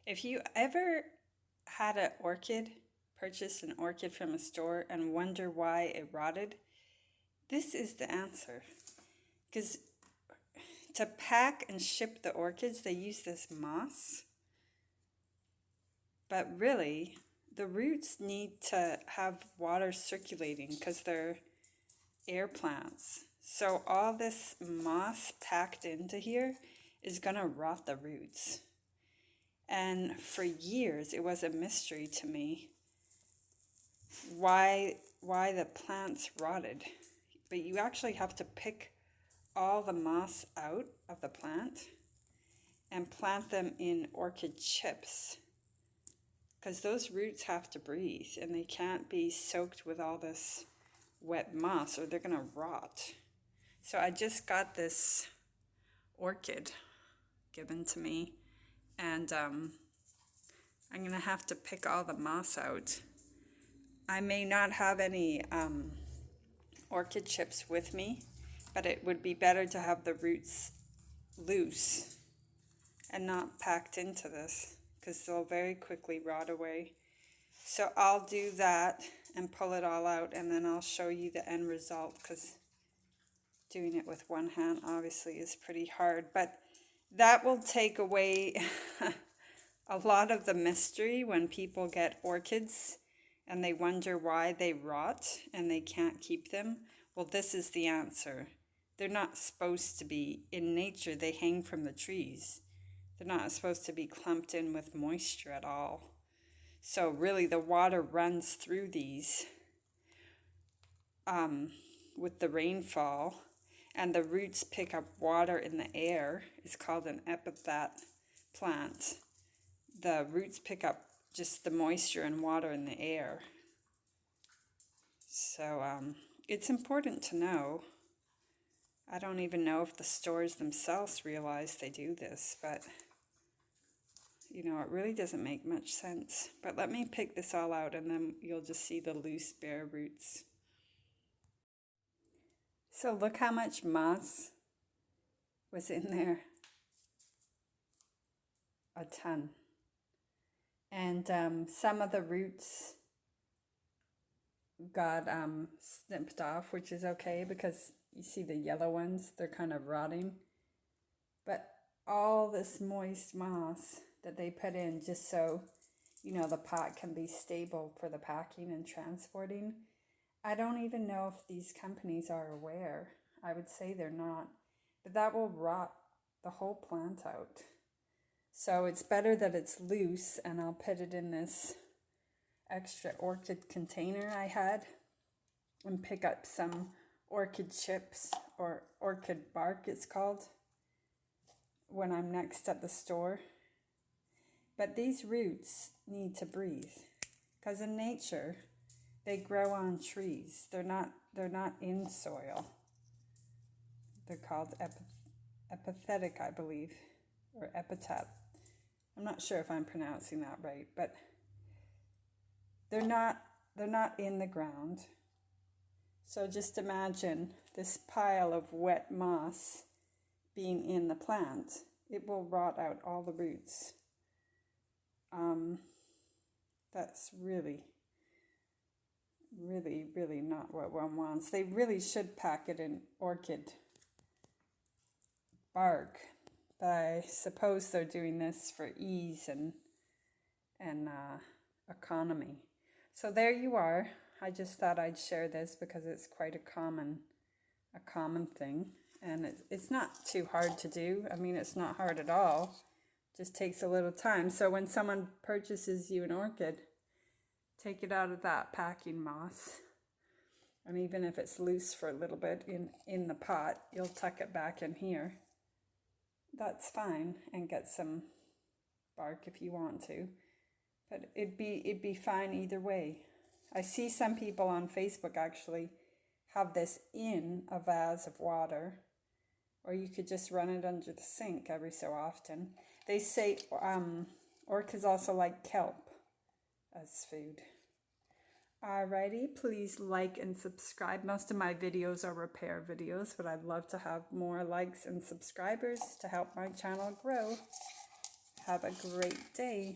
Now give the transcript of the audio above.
If you ever had an orchid, purchased an orchid from a store and wonder why it rotted, this is the answer. Because to pack and ship the orchids, they use this moss. But really, the roots need to have water circulating because they're air plants. So all this moss packed into here is going to rot the roots. And for years, it was a mystery to me why the plants rotted. But you actually have to pick all the moss out of the plant and plant them in orchid chips, because those roots have to breathe and they can't be soaked with all this wet moss or they're going to rot. So I just got this orchid given to me, and I'm going to have to pick all the moss out. I may not have any orchid chips with me, but it would be better to have the roots loose and not packed into this, because they'll very quickly rot away. So I'll do that and pull it all out, and then I'll show you the end result, because doing it with one hand obviously is pretty hard, but that will take away a lot of the mystery when people get orchids and they wonder why they rot and they can't keep them. Well, this is the answer. They're not supposed to be. In nature, they hang from the trees. They're not supposed to be clumped in with moisture at all. So really the water runs through these with the rainfall, and the roots pick up water in the air. It's called an epiphyte plant. The roots pick up just the moisture and water in the air. So it's important to know. I don't even know if the stores themselves realize they do this, but you know, it really doesn't make much sense. But let me pick this all out and then you'll just see the loose bare roots. So look how much moss was in there. A ton. And some of the roots got snipped off, which is okay because you see the yellow ones, they're kind of rotting. But all this moist moss that they put in just so, you know, the pot can be stable for the packing and transporting. I don't even know if these companies are aware. I would say they're not. But that will rot the whole plant out. So it's better that it's loose, and I'll put it in this extra orchid container I had and pick up some orchid chips, or orchid bark it's called, when I'm next at the store. But these roots need to breathe, because in nature they grow on trees. They're not in soil. They're called epiphytic, I believe, or epitaph. I'm not sure if I'm pronouncing that right, but they're not in the ground. So just imagine this pile of wet moss being in the plant. It will rot out all the roots. That's really not what one wants. They really should pack it in orchid bark, but I suppose they're doing this for ease and economy. So there you are. I just thought I'd share this because it's quite a common thing, and it's not too hard to do. I mean, it's not hard at all. It just takes a little time. So when someone purchases you an orchid, take it out of that packing moss, and even if it's loose for a little bit in the pot, you'll tuck it back in here. That's fine, and get some bark if you want to, but it'd be fine either way. I see some people on Facebook actually have this in a vase of water, or you could just run it under the sink every so often. They say orchids also like kelp as food. Alrighty, please like and subscribe. Most of my videos are repair videos, but I'd love to have more likes and subscribers to help my channel grow. Have a great day.